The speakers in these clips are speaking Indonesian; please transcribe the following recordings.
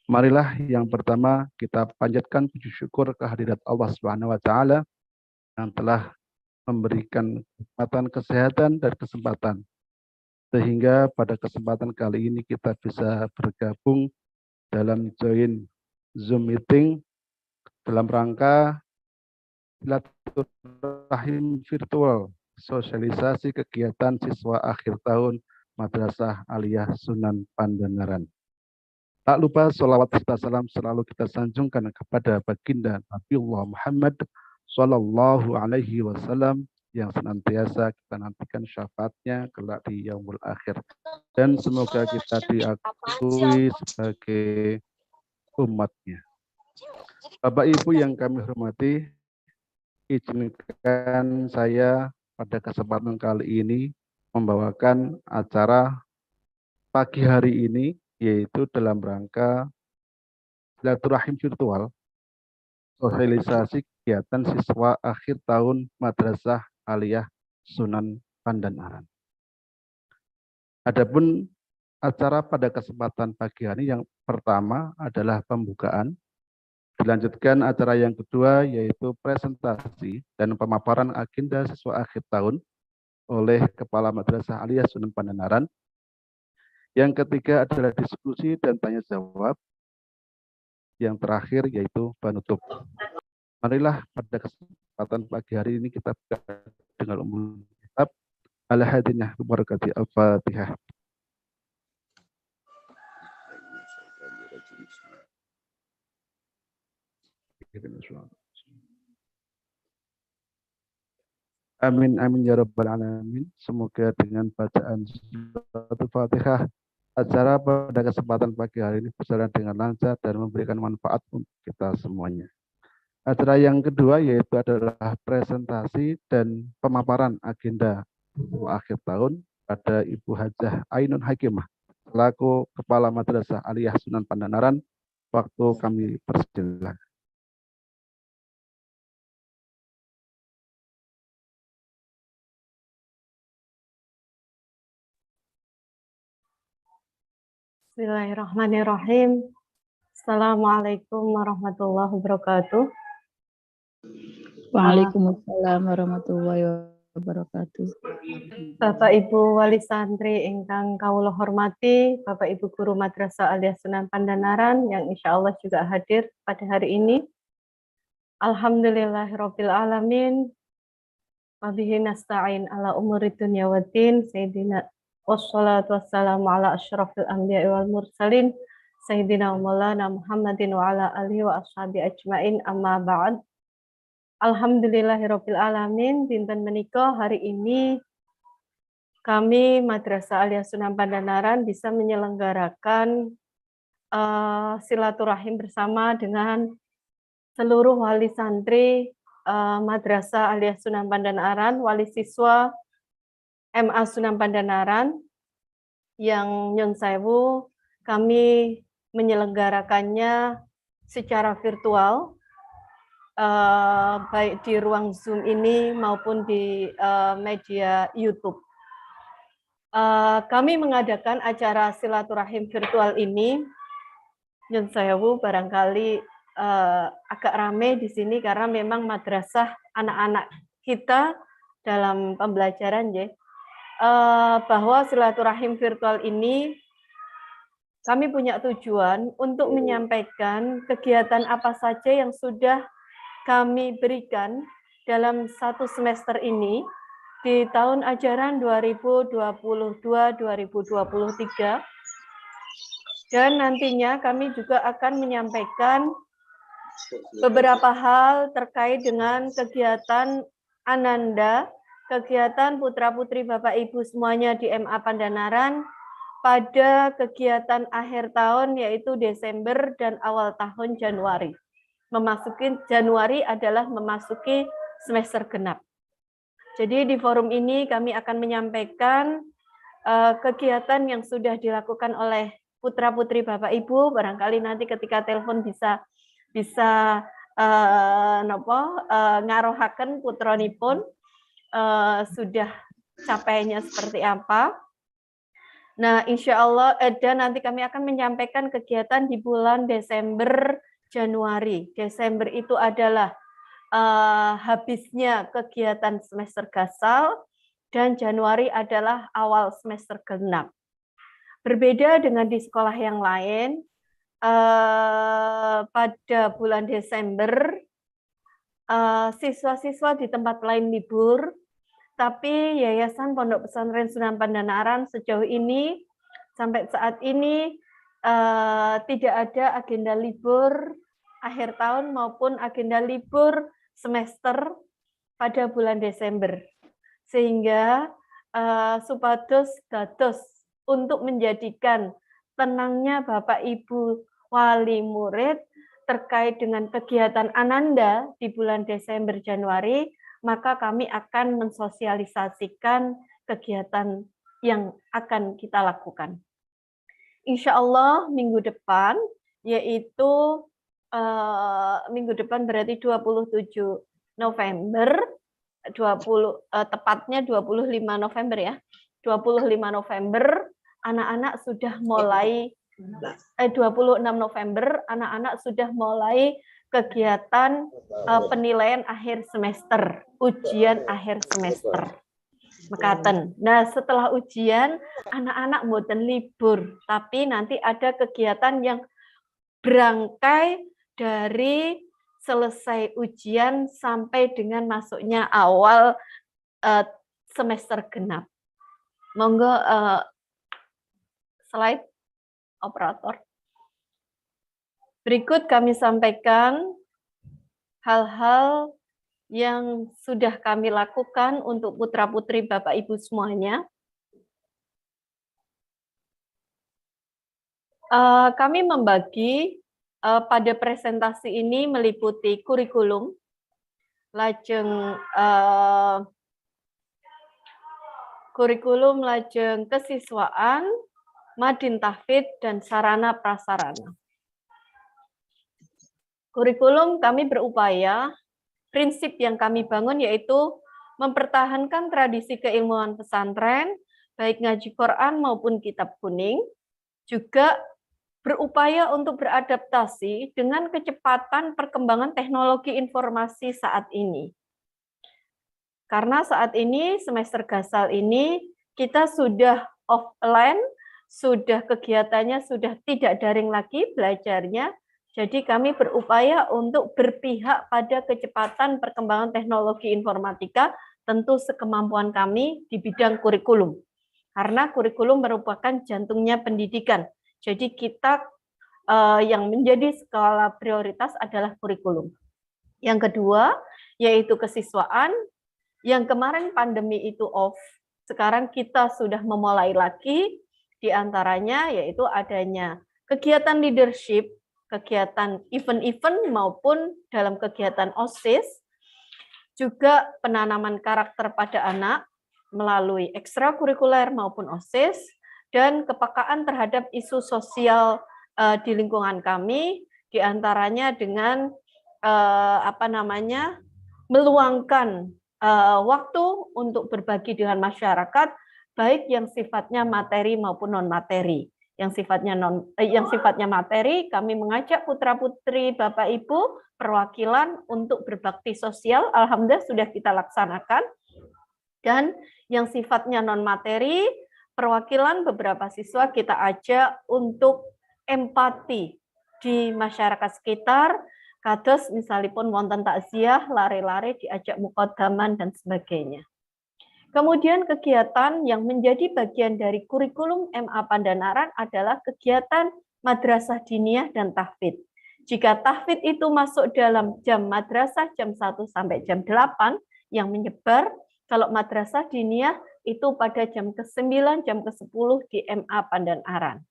Marilah yang pertama kita panjatkan puji syukur kehadirat Allah Subhanahu wa taala yang telah memberikan kesehatan dan kesempatan sehingga pada kesempatan kali ini kita bisa bergabung dalam join Zoom meeting dalam rangka silaturahim virtual sosialisasi kegiatan siswa akhir tahun Madrasah Aliyah Sunan Pandanaran. Tak lupa sholawat serta salam selalu kita sanjungkan kepada baginda Nabiullah Muhammad Sallallahu Alaihi Wasallam yang senantiasa kita nantikan syafaatnya kelak di yaumul akhir. Dan semoga kita diakui sebagai umatnya. Bapak Ibu yang kami hormati, izinkan saya pada kesempatan kali ini membawakan acara pagi hari ini, yaitu dalam rangka silaturahim virtual sosialisasi kegiatan siswa akhir tahun Madrasah Aliyah Sunan Pandanaran. Adapun acara pada kesempatan pagi hari yang pertama adalah pembukaan, dilanjutkan acara yang kedua yaitu presentasi dan pemaparan agenda siswa akhir tahun oleh Kepala Madrasah Aliyah Sunan Pandanaran. Yang ketiga adalah diskusi dan tanya jawab. Yang terakhir yaitu penutup. Marilah pada kesempatan pagi hari ini kita dengan umum kitab Al-Hadinah Barakati Al-Fatihah. Amin amin ya rabbal alamin. Semoga dengan bacaan surat Fatihah acara pada kesempatan pagi hari ini berjalan dengan lancar dan memberikan manfaat untuk kita semuanya. Acara yang kedua yaitu adalah presentasi dan pemaparan agenda akhir tahun pada Ibu Hajah Ainun Hakimah selaku Kepala Madrasah Aliyah Sunan Pandanaran. Waktu kami persilakan. Bismillahirrahmanirrahim. Assalamualaikum warahmatullahi wabarakatuh. Waalaikumsalam warahmatullahi wabarakatuh. Bapak Ibu Wali Santri ingkang kawula hormati, Bapak Ibu Guru Madrasah Aliyah Sunan Pandanaran yang insya Allah juga hadir pada hari ini. Alhamdulillahirabbil alamin. Wabihi nasta'in ala umuri dunya waddin. Sayyidina wassalatu wassalamu ala asyrafil anbiya'i wal mursalin. Sayyidina Maulana Muhammadin wa ala alihi wa ashabi ajmain, amma ba'd. Alhamdulillahirabbil alamin. Dinten menika hari ini kami Madrasah Aliyah Sunan Pandanaran bisa menyelenggarakan silaturahim bersama dengan seluruh wali santri Madrasah Aliyah Sunan Pandanaran, wali siswa MA Sunan Pandanaran yang nyun sewu kami menyelenggarakannya secara virtual, baik di ruang Zoom ini maupun di media YouTube. Kami mengadakan acara silaturahim virtual ini, nyun sewu barangkali agak rame di sini karena memang madrasah anak-anak kita dalam pembelajaran ya. Bahwa silaturahim virtual ini kami punya tujuan untuk menyampaikan kegiatan apa saja yang sudah kami berikan dalam satu semester ini di tahun ajaran 2022-2023, dan nantinya kami juga akan menyampaikan beberapa hal terkait dengan kegiatan Ananda, kegiatan putra-putri Bapak Ibu semuanya di MA Pandanaran pada kegiatan akhir tahun yaitu Desember dan awal tahun Januari. Memasuki Januari adalah memasuki semester genap. Jadi di forum ini kami akan menyampaikan kegiatan yang sudah dilakukan oleh putra-putri Bapak Ibu. Barangkali nanti ketika telepon bisa ngarohaken putranipun sudah capainya seperti apa. Nah, insya Allah, dan nanti kami akan menyampaikan kegiatan di bulan Desember, Januari. Desember itu adalah habisnya kegiatan semester gasal, dan Januari adalah awal semester genap. Berbeda dengan di sekolah yang lain, pada bulan Desember, siswa-siswa di tempat lain libur, tapi Yayasan Pondok Pesantren Sunan Pandanaran sejauh ini, sampai saat ini, tidak ada agenda libur akhir tahun maupun agenda libur semester pada bulan Desember. Sehingga supados dados untuk menjadikan tenangnya Bapak Ibu wali murid terkait dengan kegiatan Ananda di bulan Desember Januari, maka kami akan mensosialisasikan kegiatan yang akan kita lakukan. Insya Allah minggu depan, yaitu minggu depan berarti 27 November, tepatnya 25 November ya. 25 November anak-anak sudah mulai 26 November anak-anak sudah mulai kegiatan penilaian akhir semester, ujian akhir semester. Mekaten. Nah, setelah ujian anak-anak mboten libur, tapi nanti ada kegiatan yang berangkai dari selesai ujian sampai dengan masuknya awal semester genap. Monggo slide operator. Berikut kami sampaikan hal-hal yang sudah kami lakukan untuk putra-putri Bapak Ibu semuanya. Kami membagi pada presentasi ini meliputi kurikulum, lajeng kesiswaan, madin tahfidz, dan sarana prasarana. Kurikulum kami berupaya, prinsip yang kami bangun yaitu mempertahankan tradisi keilmuan pesantren, baik ngaji Quran maupun kitab kuning, juga berupaya untuk beradaptasi dengan kecepatan perkembangan teknologi informasi saat ini. Karena saat ini, semester gasal ini, kita sudah offline, sudah kegiatannya sudah tidak daring lagi belajarnya, jadi kami berupaya untuk berpihak pada kecepatan perkembangan teknologi informatika, tentu sekemampuan kami di bidang kurikulum. Karena kurikulum merupakan jantungnya pendidikan. Jadi kita yang menjadi skala prioritas adalah kurikulum. Yang kedua, yaitu kesiswaan. Yang kemarin pandemi itu off, sekarang kita sudah memulai lagi, diantaranya yaitu adanya kegiatan leadership, kegiatan event-event maupun dalam kegiatan OSIS, juga penanaman karakter pada anak melalui ekstrakurikuler maupun OSIS, dan kepekaan terhadap isu sosial di lingkungan kami, diantaranya dengan meluangkan waktu untuk berbagi dengan masyarakat, baik yang sifatnya materi maupun non materi. Yang sifatnya materi, kami mengajak putra-putri Bapak Ibu perwakilan untuk berbakti sosial, alhamdulillah sudah kita laksanakan. Dan yang sifatnya non materi, perwakilan beberapa siswa kita ajak untuk empati di masyarakat sekitar, kados misalipun wonten takziah, lare-lare diajak muqaddaman dan sebagainya. Kemudian kegiatan yang menjadi bagian dari kurikulum MA Pandanaran adalah kegiatan madrasah diniyah dan tahfidz. Jika tahfidz itu masuk dalam jam madrasah jam 1 sampai jam 8 yang menyebar, kalau madrasah diniyah itu pada jam ke-9, jam ke-10 di MA Pandanaran.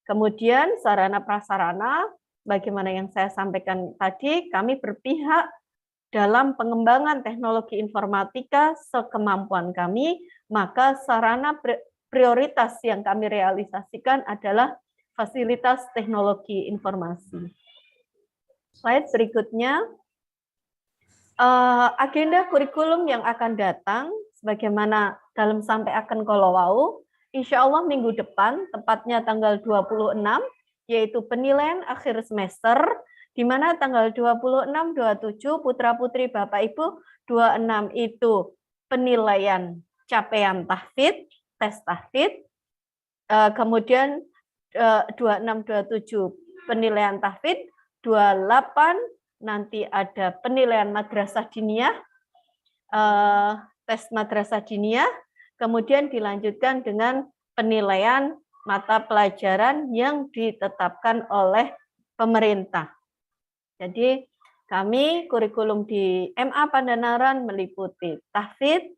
Kemudian sarana prasarana, bagaimana yang saya sampaikan tadi, kami berpihak dalam pengembangan teknologi informatika sekemampuan kami, maka sarana prioritas yang kami realisasikan adalah fasilitas teknologi informasi. Slide berikutnya, agenda kurikulum yang akan datang, sebagaimana dalam sampai akan kolowau, insya Allah minggu depan, tepatnya tanggal 26, yaitu penilaian akhir semester, di mana tanggal 26, 27, putra-putri Bapak Ibu, 26 itu penilaian capaian tahfidz, tes tahfidz, kemudian 26, 27 penilaian tahfidz, 28 nanti ada penilaian madrasah diniyah, tes madrasah diniyah, kemudian dilanjutkan dengan penilaian mata pelajaran yang ditetapkan oleh pemerintah. Jadi kami kurikulum di MA Pandanaran meliputi tahfidz,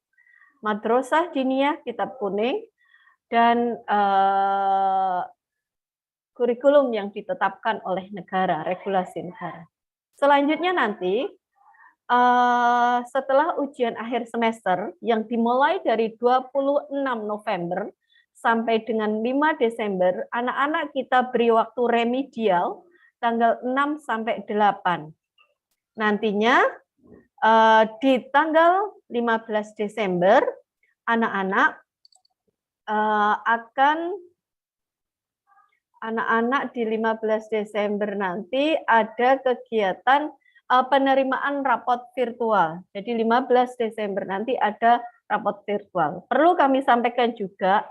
madrasah diniyah, kitab kuning, dan kurikulum yang ditetapkan oleh negara, regulasi negara. Selanjutnya nanti, setelah ujian akhir semester yang dimulai dari 26 November sampai dengan 5 Desember, anak-anak kita beri waktu remedial tanggal 6 sampai 8. Nantinya di tanggal 15 Desember, anak-anak di 15 Desember nanti ada kegiatan penerimaan rapot virtual. Jadi 15 Desember nanti ada rapot virtual. Perlu kami sampaikan juga,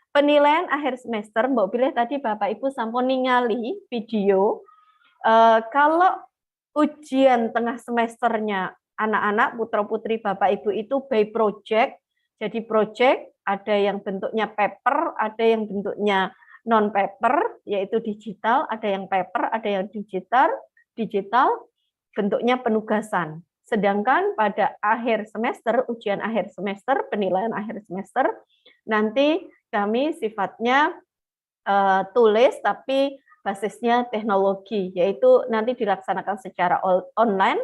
penilaian akhir semester, Mbak Bilih tadi Bapak Ibu sampun ningali video, kalau ujian tengah semesternya anak-anak, putra-putri Bapak Ibu itu by project, jadi project ada yang bentuknya paper, ada yang bentuknya non-paper, yaitu digital, ada yang paper, ada yang digital, bentuknya penugasan. Sedangkan pada akhir semester, ujian akhir semester, penilaian akhir semester, nanti kami sifatnya tulis, tapi basisnya teknologi, yaitu nanti dilaksanakan secara online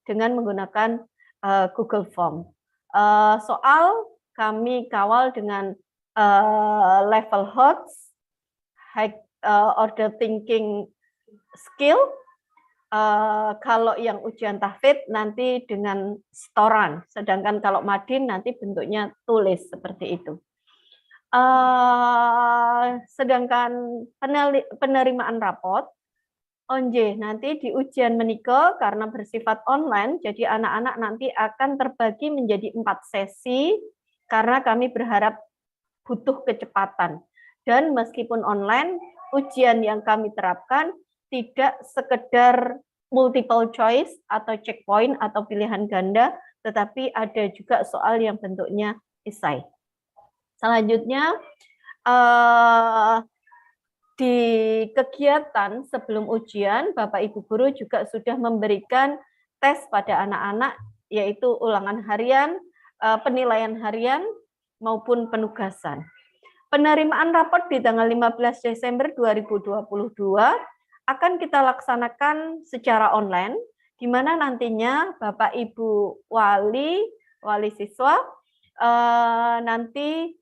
dengan menggunakan Google Form. Soal kami kawal dengan level HOTS, high order thinking skill. Kalau yang ujian tahfidz nanti dengan setoran, sedangkan kalau madin nanti bentuknya tulis seperti itu. Sedangkan penerimaan rapot, onje nanti di ujian menika karena bersifat online, jadi anak-anak nanti akan terbagi menjadi 4 sesi karena kami berharap butuh kecepatan. Dan meskipun online, ujian yang kami terapkan tidak sekedar multiple choice atau checkpoint atau pilihan ganda, tetapi ada juga soal yang bentuknya esai. Selanjutnya, di kegiatan sebelum ujian, Bapak Ibu Guru juga sudah memberikan tes pada anak-anak, yaitu ulangan harian, penilaian harian, maupun penugasan. Penerimaan raport di tanggal 15 Desember 2022 akan kita laksanakan secara online, di mana nantinya Bapak Ibu wali siswa nanti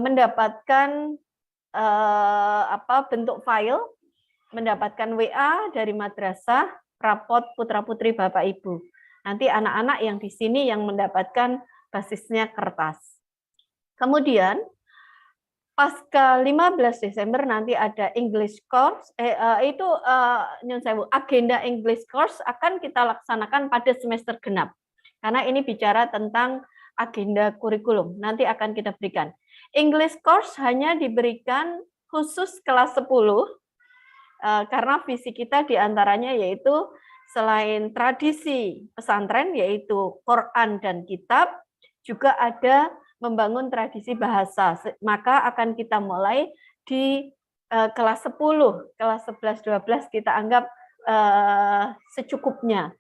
mendapatkan bentuk file, mendapatkan WA dari madrasah, rapot putra-putri Bapak Ibu. Nanti anak-anak yang di sini yang mendapatkan basisnya kertas. Kemudian pasca 15 Desember nanti ada English course, agenda English course akan kita laksanakan pada semester genap. Karena ini bicara tentang agenda kurikulum, nanti akan kita berikan. English course hanya diberikan khusus kelas 10, karena visi kita diantaranya yaitu selain tradisi pesantren, yaitu Quran dan kitab, juga ada membangun tradisi bahasa, maka akan kita mulai di kelas 10, kelas 11, 12 kita anggap secukupnya.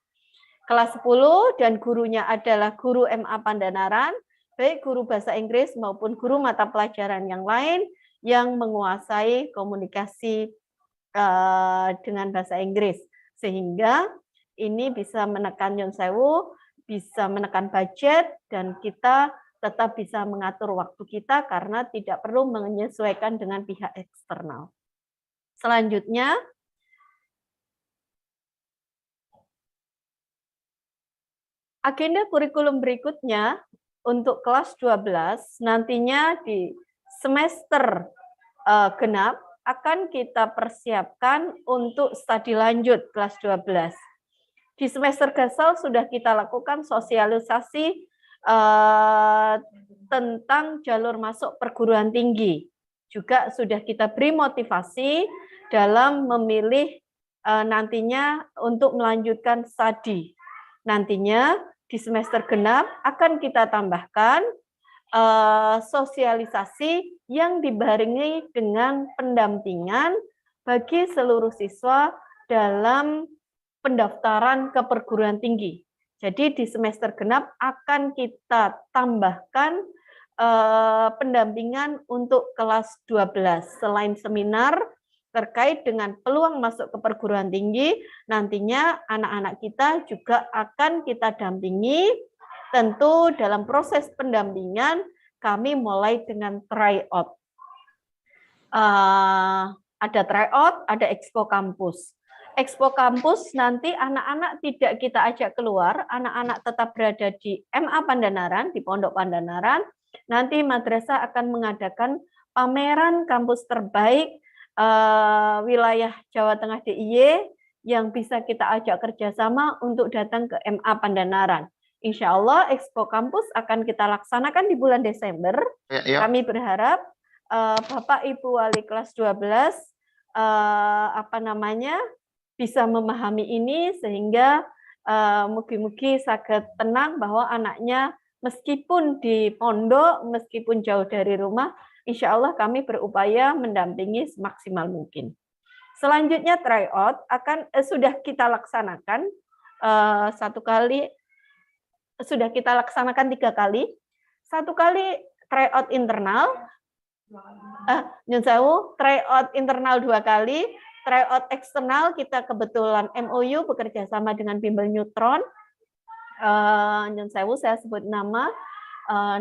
Kelas 10 dan gurunya adalah guru MA Pandanaran, baik guru bahasa Inggris maupun guru mata pelajaran yang lain yang menguasai komunikasi dengan bahasa Inggris. Sehingga ini bisa menekan Nyun Sewu, bisa menekan budget, dan kita tetap bisa mengatur waktu kita karena tidak perlu menyesuaikan dengan pihak eksternal. Selanjutnya, agenda kurikulum berikutnya untuk kelas 12 nantinya di semester genap akan kita persiapkan untuk studi lanjut kelas 12. Di semester gasal sudah kita lakukan sosialisasi tentang jalur masuk perguruan tinggi. Juga sudah kita beri motivasi dalam memilih nantinya untuk melanjutkan studi. Nantinya di semester genap akan kita tambahkan sosialisasi yang dibarengi dengan pendampingan bagi seluruh siswa dalam pendaftaran ke perguruan tinggi. Jadi di semester genap akan kita tambahkan pendampingan untuk kelas 12. Selain seminar terkait dengan peluang masuk ke perguruan tinggi, nantinya anak-anak kita juga akan kita dampingi. Tentu dalam proses pendampingan kami mulai dengan tryout. Ada tryout, ada expo kampus. Expo kampus nanti anak-anak tidak kita ajak keluar, anak-anak tetap berada di MA Pandanaran, di Pondok Pandanaran. Nanti madrasah akan mengadakan pameran kampus terbaik wilayah Jawa Tengah DIY yang bisa kita ajak kerjasama untuk datang ke MA Pandanaran. Insya Allah Expo Kampus akan kita laksanakan di bulan Desember. Kami berharap Bapak Ibu Wali kelas 12 bisa memahami ini sehingga mugi-mugi saged tenang bahwa anaknya meskipun di pondok, meskipun jauh dari rumah, insya Allah kami berupaya mendampingi semaksimal mungkin. Selanjutnya tryout sudah kita laksanakan 1 kali. Sudah kita laksanakan 3 kali. 1 kali tryout internal, tryout internal 2 kali, tryout eksternal kita kebetulan MOU bekerja sama dengan Bimbel Neutron. Saya sebut nama.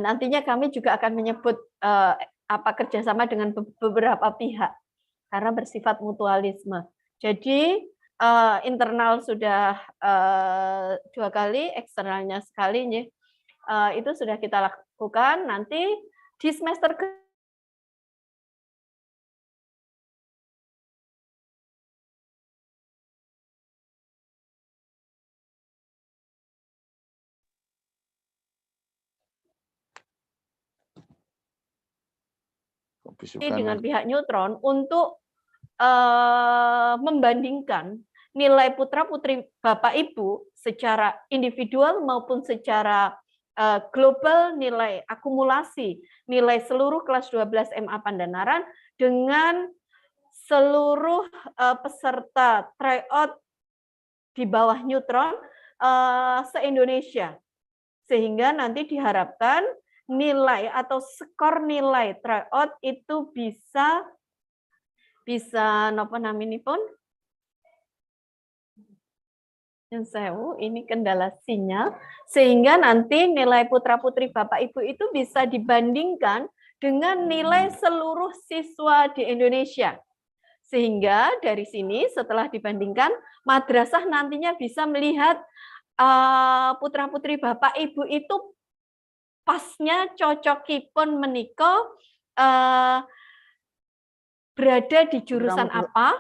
Nantinya kami juga akan menyebut kerjasama dengan beberapa pihak karena bersifat mutualisme. Jadi internal sudah 2 kali, eksternalnya sekali, itu sudah kita lakukan. Nanti di semester dengan pihak Neutron untuk membandingkan nilai putra-putri Bapak Ibu secara individual maupun secara global, nilai akumulasi, nilai seluruh kelas 12 MA Pandanaran dengan seluruh peserta tryout di bawah Neutron se-Indonesia. Sehingga nanti diharapkan nilai atau skor nilai tryout itu bisa napa naminipun? Ini kendala sinyal, sehingga nanti nilai putra-putri Bapak Ibu itu bisa dibandingkan dengan nilai seluruh siswa di Indonesia. Sehingga dari sini setelah dibandingkan, madrasah nantinya bisa melihat putra-putri Bapak Ibu itu pasnya cocokipun menika berada di jurusan apa,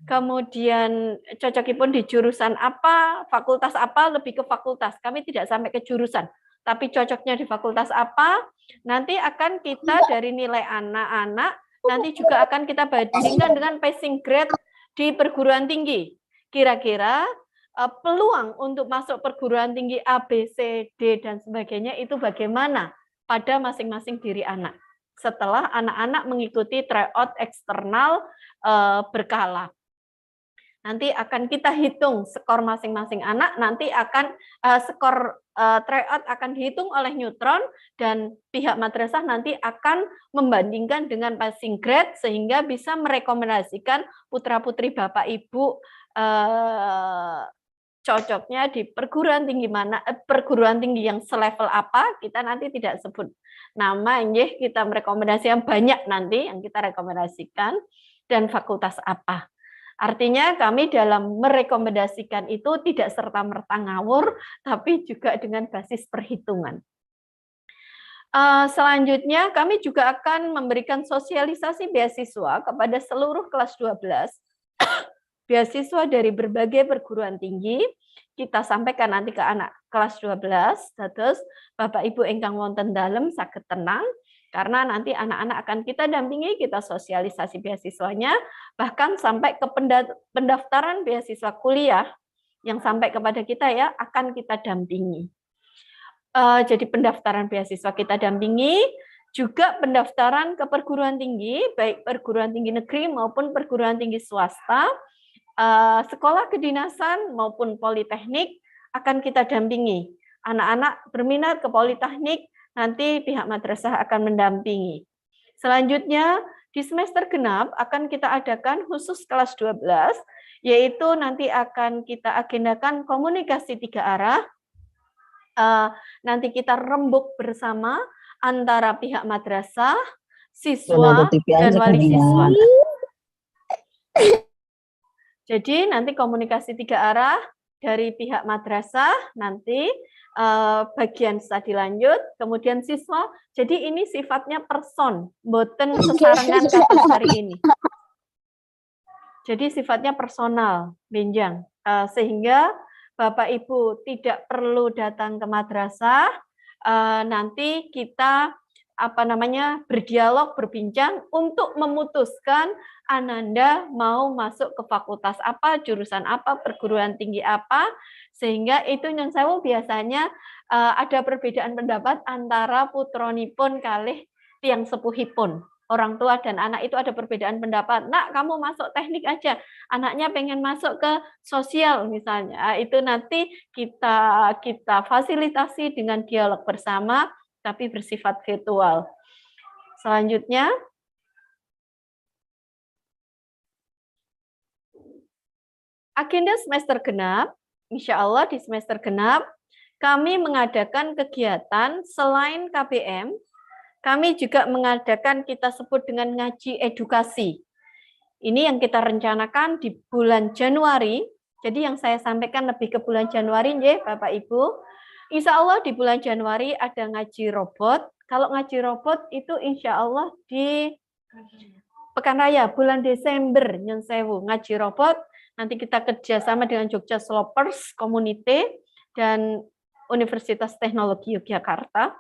kemudian cocokipun di jurusan apa, fakultas apa, lebih ke fakultas. Kami tidak sampai ke jurusan, tapi cocoknya di fakultas apa, nanti akan kita dari nilai anak-anak, nanti juga akan kita bandingkan dengan passing grade di perguruan tinggi. Kira-kira peluang untuk masuk perguruan tinggi A, B, C, D, dan sebagainya itu bagaimana pada masing-masing diri anak. Setelah anak-anak mengikuti tryout eksternal berkala. Nanti akan kita hitung skor masing-masing anak, nanti akan skor tryout akan dihitung oleh Neutron, dan pihak madrasah nanti akan membandingkan dengan passing grade, sehingga bisa merekomendasikan putra-putri Bapak Ibu cocoknya di perguruan tinggi mana, perguruan tinggi yang selevel apa, kita nanti tidak sebut nama, kita merekomendasikan banyak nanti yang kita rekomendasikan, dan fakultas apa. Artinya kami dalam merekomendasikan itu tidak serta-merta ngawur, tapi juga dengan basis perhitungan. Selanjutnya kami juga akan memberikan sosialisasi beasiswa kepada seluruh kelas 12. Beasiswa dari berbagai perguruan tinggi kita sampaikan nanti ke anak kelas 12. Terus Bapak Ibu ingkang wonten dalem saged tenang karena nanti anak-anak akan kita dampingi, kita sosialisasi beasiswanya, bahkan sampai ke pendaftaran beasiswa kuliah yang sampai kepada kita ya akan kita dampingi. Jadi pendaftaran beasiswa kita dampingi, juga pendaftaran ke perguruan tinggi, baik perguruan tinggi negeri maupun perguruan tinggi swasta, sekolah kedinasan maupun politeknik akan kita dampingi. Anak-anak berminat ke politeknik, nanti pihak madrasah akan mendampingi. Selanjutnya, di semester genap akan kita adakan khusus kelas 12, yaitu nanti akan kita agendakan komunikasi 3 arah. Nanti kita rembuk bersama antara pihak madrasah, siswa, dan wali siswa. Jadi nanti komunikasi 3 arah dari pihak madrasah, nanti bagian studi lanjut, kemudian siswa. Jadi ini sifatnya person, boten sesarengan kasus hari ini. Jadi sifatnya personal, benjang, sehingga Bapak Ibu tidak perlu datang ke madrasah, nanti kita berdialog, berbincang untuk memutuskan Ananda mau masuk ke fakultas apa, jurusan apa, perguruan tinggi apa, sehingga itu yang saya biasanya ada perbedaan pendapat antara putronipun kalih tiang sepuhipun. Orang tua dan anak itu ada perbedaan pendapat. Nak, kamu masuk teknik aja. Anaknya pengen masuk ke sosial misalnya. Itu nanti kita fasilitasi dengan dialog bersama, tapi bersifat virtual. Selanjutnya, agenda semester genap. Insya Allah di semester genap kami mengadakan kegiatan selain KBM. Kami juga mengadakan kita sebut dengan ngaji edukasi. Ini yang kita rencanakan di bulan Januari. Jadi yang saya sampaikan lebih ke bulan Januari, ya Bapak Ibu. Insya Allah di bulan Januari ada ngaji robot. Kalau ngaji robot itu insya Allah di Pekan Raya, bulan Desember, Nyon Sewu, ngaji robot. Nanti kita kerjasama dengan Jogja Slopers Community dan Universitas Teknologi Yogyakarta.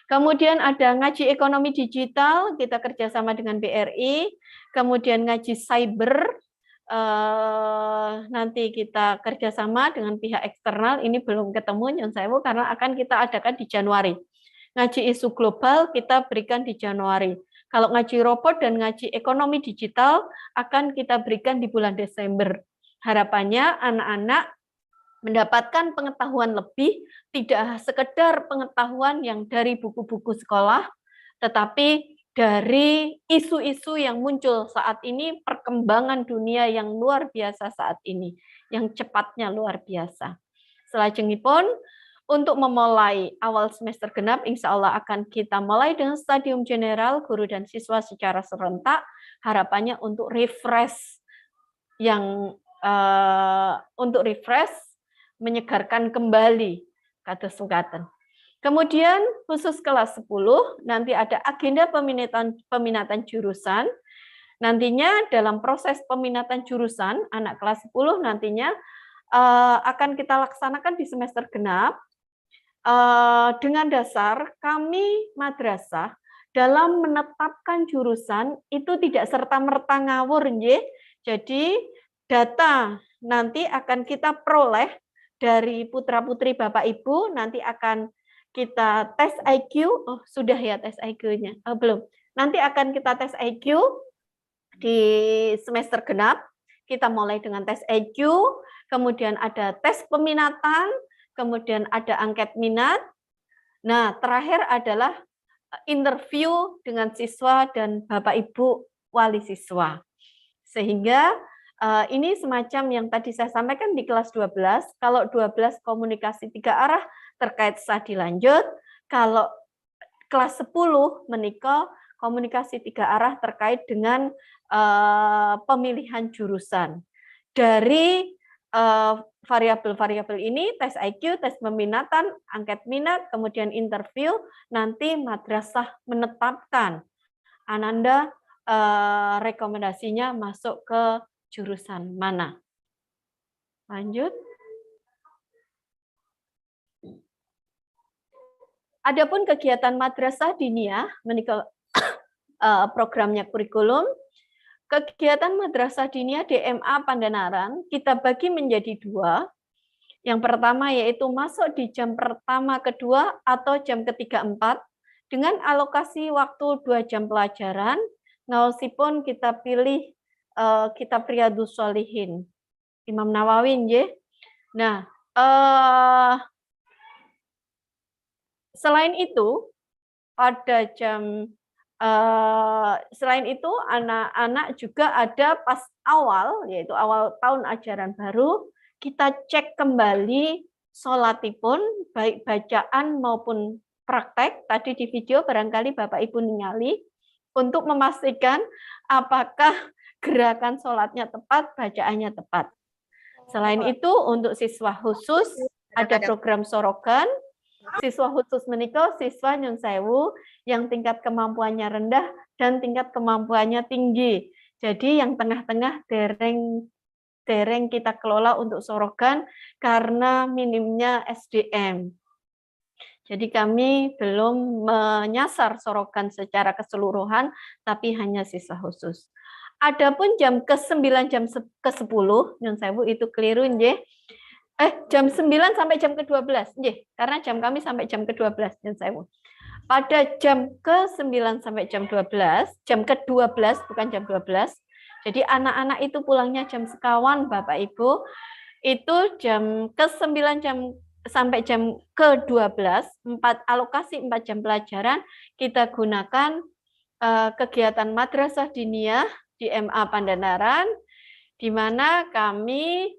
Kemudian ada ngaji ekonomi digital, kita kerjasama dengan BRI. Kemudian ngaji cyber, nanti kita kerjasama dengan pihak eksternal. Ini belum ketemu Nyon Sewu karena akan kita adakan di Januari. Ngaji isu global kita berikan di Januari. Kalau ngaji robot dan ngaji ekonomi digital akan kita berikan di bulan Desember. Harapannya anak-anak mendapatkan pengetahuan lebih, tidak sekedar pengetahuan yang dari buku-buku sekolah, tetapi dari isu-isu yang muncul saat ini, perkembangan dunia yang luar biasa saat ini, yang cepatnya luar biasa. Selajengipun, untuk memulai awal semester genap, insya Allah akan kita mulai dengan stadium general, guru dan siswa secara serentak, harapannya untuk refresh, menyegarkan kembali kados sungkaten. Kemudian khusus kelas 10 nanti ada agenda peminatan jurusan. Nantinya dalam proses peminatan jurusan anak kelas 10 nantinya akan kita laksanakan di semester genap dengan dasar kami madrasah dalam menetapkan jurusan itu tidak serta-merta ngawur nggih. Jadi data nanti akan kita peroleh dari putra-putri Bapak Ibu, nanti akan kita tes IQ. Oh, sudah ya tes IQ-nya? Oh, belum. Nanti akan kita tes IQ di semester genap. Kita mulai dengan tes IQ, kemudian ada tes peminatan, kemudian ada angket minat. Nah, terakhir adalah interview dengan siswa dan Bapak Ibu wali siswa. Sehingga ini semacam yang tadi saya sampaikan di kelas 12, kalau 12 komunikasi 3 arah terkait studi lanjut, kalau kelas 10 menikah komunikasi 3 arah terkait dengan pemilihan jurusan. Dari variabel-variabel ini, tes IQ, tes peminatan, angket minat, kemudian interview, nanti madrasah menetapkan Ananda rekomendasinya masuk ke jurusan mana. Lanjut. Adapun kegiatan madrasah diniyah, menikah programnya kurikulum, kegiatan madrasah diniyah DMA Pandanaran kita bagi menjadi 2. Yang pertama yaitu masuk di jam pertama, kedua, atau jam ketiga, 4, dengan alokasi waktu 2 jam pelajaran. Ngaosipun kita pilih kitab Riyadhus Shalihin, Imam Nawawi, nggih. Nah, selain itu pada jam selain itu anak-anak juga ada pas awal, yaitu awal tahun ajaran baru, kita cek kembali sholatipun, baik bacaan maupun praktek. Tadi di video barangkali Bapak Ibu ningali, untuk memastikan apakah gerakan sholatnya tepat, bacaannya tepat. Selain itu, untuk siswa khusus, ada program sorogan. Siswa khusus menikah, siswa nyun sewu yang tingkat kemampuannya rendah dan tingkat kemampuannya tinggi. Jadi yang tengah-tengah dereng kita kelola untuk sorogan karena minimnya SDM. Jadi kami belum menyasar sorogan secara keseluruhan, tapi hanya siswa khusus. Adapun jam ke-9, jam ke-10, nyun sewu itu keliru nggih. Jam 9 sampai jam ke-12, nggih, karena jam kami sampai jam ke-12, nyun sewu. Pada jam ke-9 sampai jam 12, jam ke-12 bukan jam 12. Jadi anak-anak itu pulangnya jam sekawan, Bapak Ibu. Itu jam ke-9 sampai jam ke-12, alokasi 4 jam pelajaran kita gunakan kegiatan madrasah diniyah di MA Pandanaran, di mana kami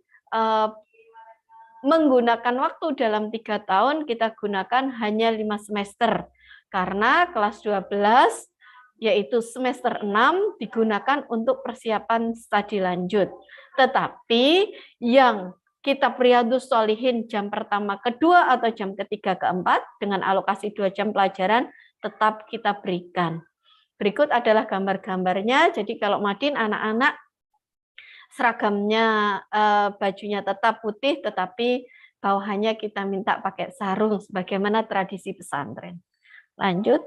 menggunakan waktu dalam 3 tahun, kita gunakan hanya 5 semester. Karena kelas 12, yaitu semester 6, digunakan untuk persiapan studi lanjut. Tetapi yang kitab Riyadhus Shalihin jam pertama, kedua, atau jam ketiga, keempat, dengan alokasi 2 jam pelajaran, tetap kita berikan. Berikut adalah gambar-gambarnya. Jadi kalau Madin, anak-anak seragamnya bajunya tetap putih, tetapi bawahannya kita minta pakai sarung, sebagaimana tradisi pesantren. Lanjut.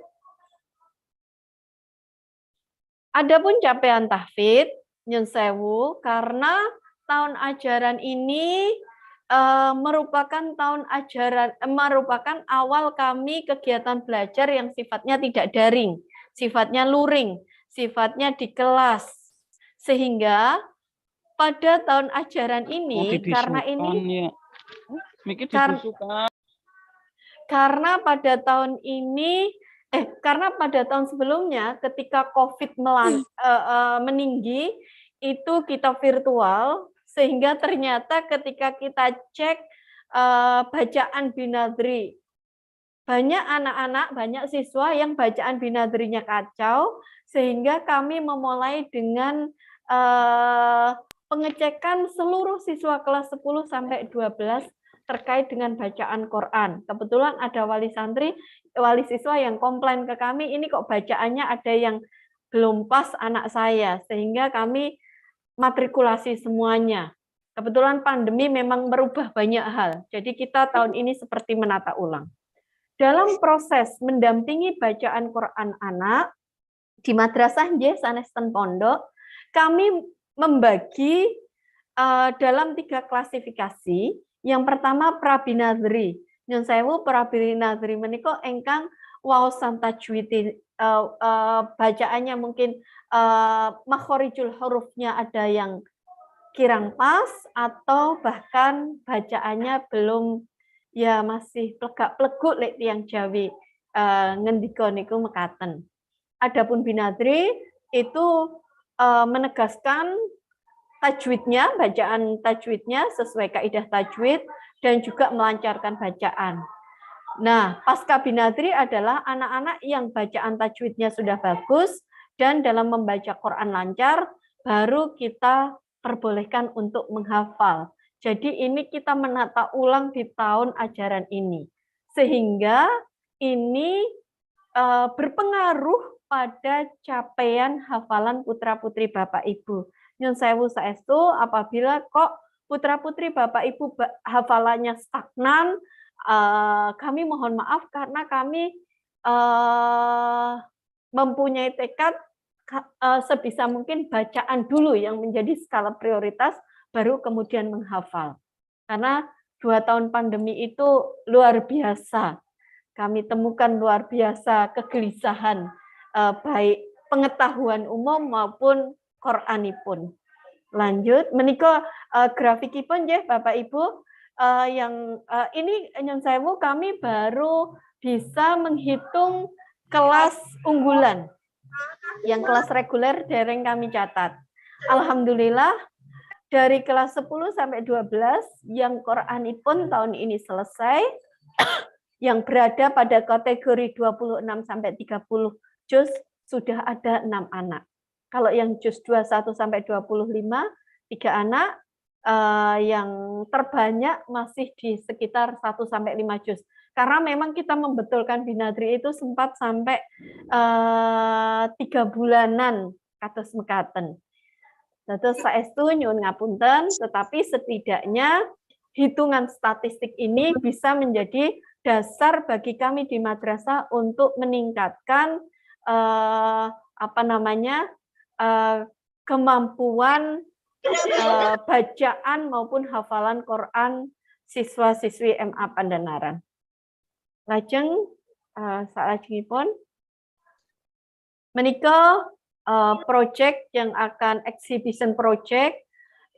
Adapun capaian tahfidz, nyun sewu, karena tahun ajaran ini merupakan awal kami kegiatan belajar yang sifatnya tidak daring, sifatnya luring, sifatnya di kelas, sehingga pada tahun ajaran ini, karena pada tahun sebelumnya ketika COVID meninggi, itu kita virtual, sehingga ternyata ketika kita cek bacaan binadri, banyak anak-anak, banyak siswa yang bacaan binadrinya kacau, sehingga kami memulai dengan pengecekan seluruh siswa kelas 10 sampai 12 terkait dengan bacaan Quran. Kebetulan ada wali siswa yang komplain ke kami, ini kok bacaannya ada yang belum pas anak saya, sehingga kami matrikulasi semuanya. Kebetulan pandemi memang merubah banyak hal, jadi kita tahun ini seperti menata ulang. Dalam proses mendampingi bacaan Quran anak, di madrasah nggih sanes ten pondok, kami membagi dalam 3 klasifikasi. Yang pertama prabinadri. Nyun sewu, prabinadri menika engkang waosan tajwid, bacaannya mungkin makhorijul hurufnya ada yang kirang pas, atau bahkan bacaannya belum, ya masih plegak-pleguk lek tiyang Jawi ngendika niku mekaten. Adapun binadri itu menegaskan tajwidnya, bacaan tajwidnya sesuai kaidah tajwid, dan juga melancarkan bacaan. Nah, pasca binadri adalah anak-anak yang bacaan tajwidnya sudah bagus dan dalam membaca Quran lancar, baru kita perbolehkan untuk menghafal. Jadi ini kita menata ulang di tahun ajaran ini. Sehingga ini berpengaruh pada capaian hafalan putra-putri Bapak Ibu. Nyun sewu saestu apabila kok putra-putri Bapak Ibu hafalannya stagnan, kami mohon maaf karena kami mempunyai tekad sebisa mungkin bacaan dulu yang menjadi skala prioritas, baru kemudian menghafal. Karena 2 tahun pandemi itu luar biasa. Kami temukan luar biasa kegelisahan, baik pengetahuan umum maupun Qur'anipun. Lanjut, menika grafikipun ya Bapak Ibu, yang ini nyun sewu kami baru bisa menghitung kelas unggulan. Yang kelas reguler dereng kami catat. Alhamdulillah dari kelas 10 sampai 12 yang Qur'anipun tahun ini selesai, yang berada pada kategori 26 sampai 30 juz sudah ada 6 anak. Kalau yang juz 21 sampai 25 3 anak, yang terbanyak masih di sekitar 1 sampai 5 juz. Karena memang kita membetulkan binadri itu sempat sampai 3 bulanan kados mekaten. Terus saestu nyuwun ngapunten, tetapi setidaknya hitungan statistik ini bisa menjadi dasar bagi kami di madrasah untuk meningkatkan kemampuan bacaan maupun hafalan Quran siswa-siswi MA Pandanaran. Lajeng salajengipun menika project yang akan exhibition project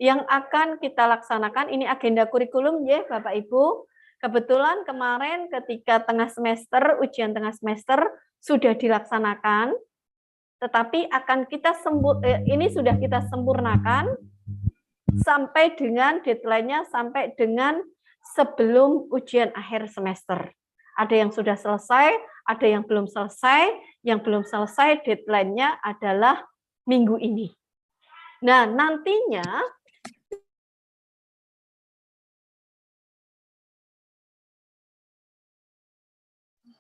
yang akan kita laksanakan, ini agenda kurikulum ya Bapak Ibu. Kebetulan kemarin ketika tengah semester, ujian tengah semester sudah dilaksanakan, tetapi akan kita ini sudah kita sempurnakan sampai dengan deadline-nya sampai dengan sebelum ujian akhir semester. Ada yang sudah selesai, ada yang belum selesai. Yang belum selesai deadline-nya adalah minggu ini. Nah, nantinya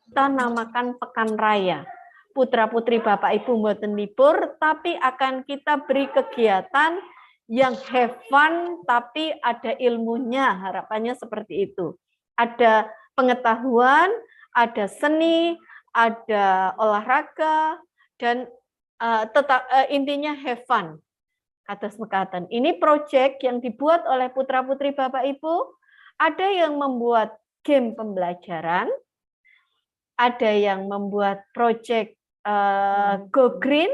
kita namakan Pekan Raya. Putra-putri Bapak Ibu mboten libur, tapi akan kita beri kegiatan yang have fun, tapi ada ilmunya, harapannya seperti itu. Ada pengetahuan, ada seni, ada olahraga, dan intinya have fun. Kados mekaten. Ini proyek yang dibuat oleh putra-putri Bapak Ibu, ada yang membuat game pembelajaran, ada yang membuat proyek Go Green,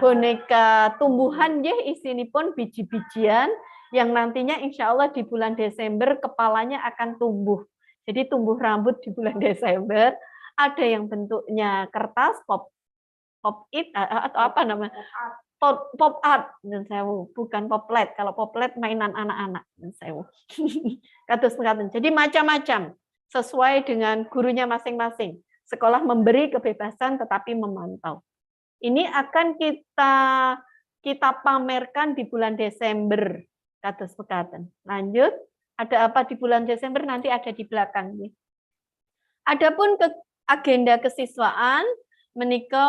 boneka tumbuhan ya isinipun biji-bijian yang nantinya insya Allah di bulan Desember kepalanya akan tumbuh. Jadi tumbuh rambut di bulan Desember. Ada yang bentuknya kertas pop it atau apa namanya pop art dan sewu, bukan poplet. Kalau poplet mainan anak-anak dan sewu. Kados mekaten. Jadi macam-macam sesuai dengan gurunya masing-masing. Sekolah memberi kebebasan tetapi memantau. Ini akan kita pamerkan di bulan Desember, kados mekaten. Lanjut, ada apa di bulan Desember nanti ada di belakang. Adapun agenda kesiswaan, menika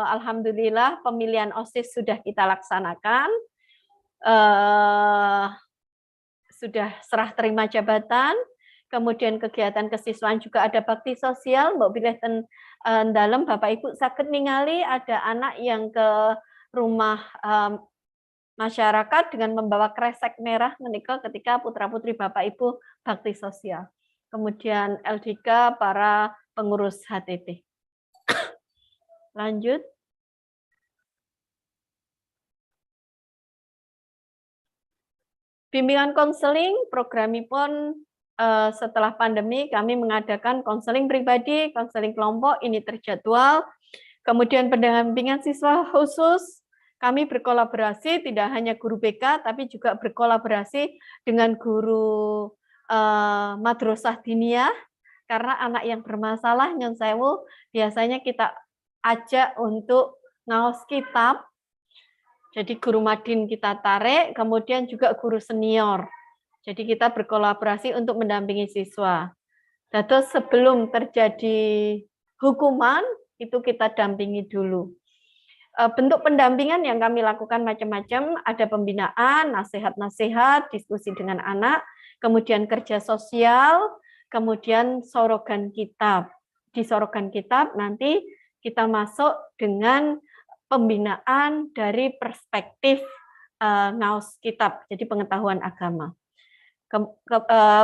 alhamdulillah pemilihan OSIS sudah kita laksanakan, sudah serah terima jabatan. Kemudian kegiatan kesiswaan juga ada bakti sosial, mbok bilih ten dalam Bapak Ibu saged ningali ada anak yang ke rumah masyarakat dengan membawa kresek merah menika ketika putra-putri Bapak Ibu bakti sosial. Kemudian LDK para pengurus HTT. Lanjut. Bimbingan konseling programipun setelah pandemi kami mengadakan konseling pribadi, konseling kelompok, ini terjadwal. Kemudian pendampingan siswa khusus, kami berkolaborasi tidak hanya guru BK, tapi juga berkolaborasi dengan guru madrasah diniyah, karena anak yang bermasalah, nyun sewu, biasanya kita ajak untuk ngaos kitab Jadi guru madin kita tarik, kemudian juga guru senior. Jadi kita berkolaborasi untuk mendampingi siswa. Terus sebelum terjadi hukuman, itu kita dampingi dulu. Bentuk pendampingan yang kami lakukan macam-macam, ada pembinaan, nasihat-nasihat, diskusi dengan anak, kemudian kerja sosial, kemudian sorogan kitab. Di sorogan kitab nanti kita masuk dengan pembinaan dari perspektif ngaus kitab, jadi pengetahuan agama.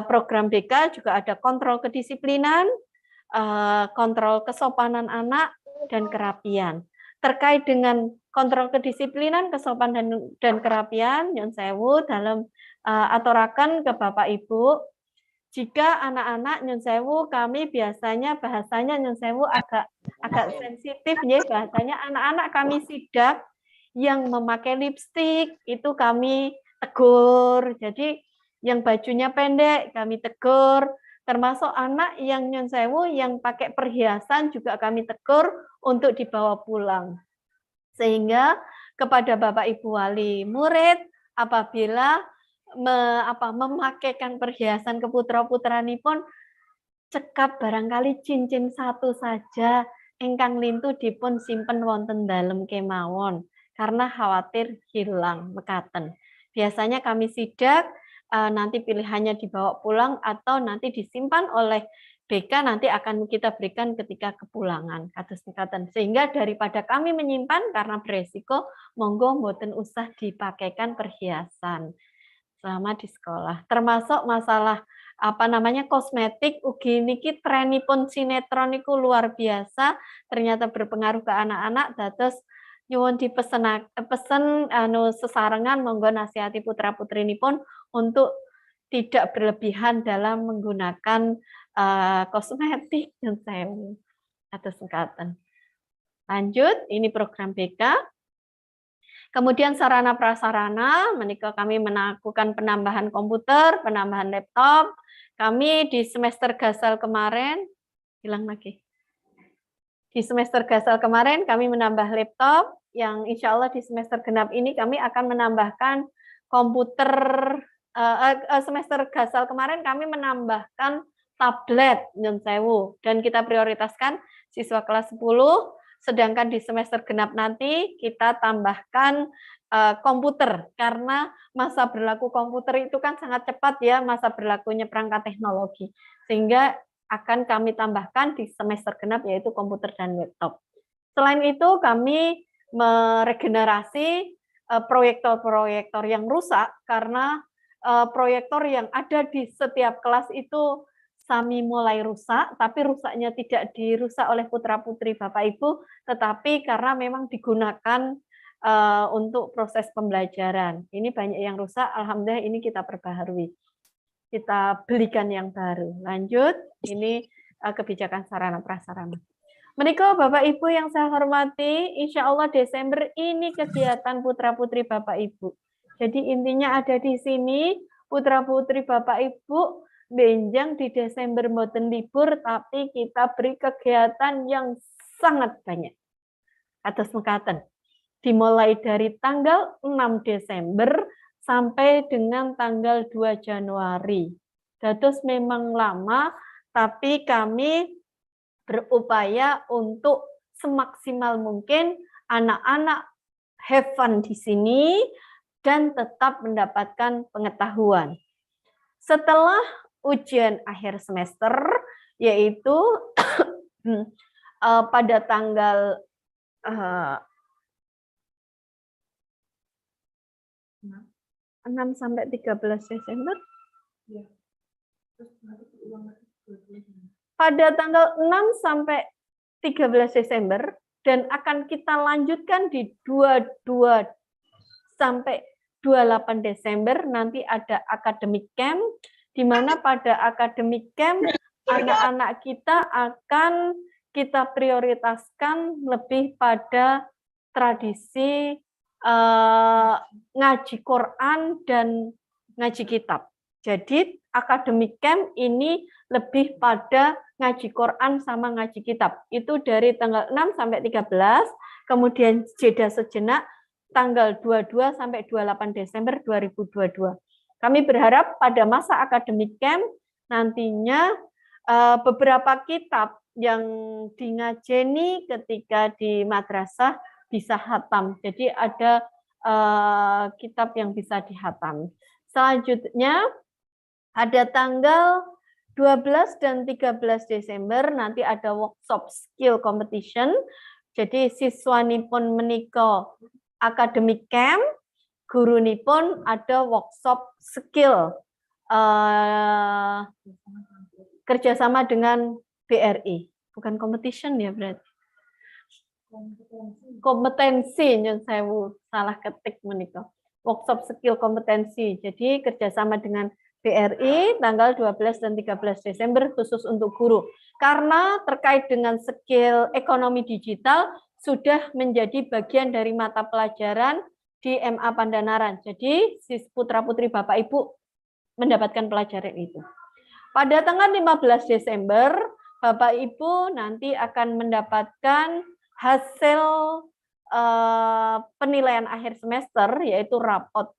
Program BK juga ada kontrol kedisiplinan, kontrol kesopanan anak, dan kerapian. Terkait dengan kontrol kedisiplinan, kesopanan dan kerapian, Nyun Sewu dalam aturaken ke Bapak Ibu, jika anak-anak Nyun Sewu, kami biasanya bahasanya Nyun Sewu agak sensitif ya, bahasanya anak-anak kami sidak yang memakai lipstik itu kami tegur. Jadi yang bajunya pendek kami tegur, termasuk anak yang Nyun Sewu yang pakai perhiasan juga kami tegur untuk dibawa pulang. Sehingga kepada Bapak Ibu wali murid apabila memakaikan perhiasan ke putra-putranipun cekap barangkali cincin satu saja ingkang lintu dipun simpen wonten dalem kemawon karena khawatir hilang mekaten. Biasanya kami sidak nanti pilihannya dibawa pulang atau nanti disimpan oleh BK nanti akan kita berikan ketika kepulangan kados mekaten. Sehingga daripada kami menyimpan karena beresiko, monggo mboten usah dipakaikan perhiasan selama di sekolah. Termasuk masalah kosmetik ugi niki trenipun sinetron niku luar biasa, ternyata berpengaruh ke anak-anak dados nyuwun pesen sesarengan monggo nasihati putra-putrinipun untuk tidak berlebihan dalam menggunakan kosmetik dan sewu atau singkatan. Lanjut, ini program BK. Kemudian sarana prasarana, menika kami melakukan penambahan komputer, penambahan laptop. Kami di semester gasal kemarin, hilang lagi. Di semester gasal kemarin kami menambah laptop, yang insya Allah di semester genap ini kami akan menambahkan komputer. Semester gasal kemarin kami menambahkan tablet Nyun Sewu, dan kita prioritaskan siswa kelas 10. Sedangkan di semester genap nanti kita tambahkan komputer, karena masa berlaku komputer itu kan sangat cepat ya, masa berlakunya perangkat teknologi. Sehingga akan kami tambahkan di semester genap yaitu komputer dan laptop. Selain itu kami meregenerasi proyektor-proyektor yang rusak, karena proyektor yang ada di setiap kelas itu kami mulai rusak, tapi rusaknya tidak dirusak oleh putra-putri Bapak Ibu, tetapi karena memang digunakan untuk proses pembelajaran. Ini banyak yang rusak, alhamdulillah ini kita perbaharui. Kita belikan yang baru. Lanjut, ini kebijakan sarana prasarana. Menika Bapak Ibu yang saya hormati, insya Allah Desember ini kegiatan putra-putri Bapak Ibu. Jadi intinya ada di sini, putra-putri Bapak Ibu, benjang di Desember mboten libur, tapi kita beri kegiatan yang sangat banyak. Atas mekaten. Dimulai dari tanggal 6 Desember sampai dengan tanggal 2 Januari. Dados memang lama, tapi kami berupaya untuk semaksimal mungkin anak-anak have fun di sini dan tetap mendapatkan pengetahuan. Setelah ujian akhir semester, yaitu pada tanggal 6 sampai 13 Desember. Pada tanggal 6 sampai 13 Desember dan akan kita lanjutkan di 22 sampai 28 Desember nanti ada academic camp, di mana pada academic camp anak-anak kita akan kita prioritaskan lebih pada tradisi ngaji Quran dan ngaji kitab. Jadi academic camp ini lebih pada ngaji Quran sama ngaji kitab. Itu dari tanggal 6 sampai 13, kemudian jeda sejenak tanggal 22 sampai 28 Desember 2022. Kami berharap pada masa akademik camp nantinya beberapa kitab yang dingajeni ketika di madrasah bisa hatam. Jadi ada kitab yang bisa dihatam. Selanjutnya ada tanggal 12 dan 13 Desember nanti ada workshop skill competition. Jadi siswanipun menika academic camp, gurunipun ada workshop skill kerjasama dengan BRI. Bukan competition ya berarti. Kompetensi yang saya salah ketik menika. Workshop skill kompetensi. Jadi kerjasama dengan BRI tanggal 12 dan 13 Desember khusus untuk guru. Karena terkait dengan skill ekonomi digital sudah menjadi bagian dari mata pelajaran di MA Pandanaran. Jadi putra-putri Bapak Ibu mendapatkan pelajaran itu. Pada tanggal 15 Desember Bapak Ibu nanti akan mendapatkan hasil penilaian akhir semester yaitu rapot.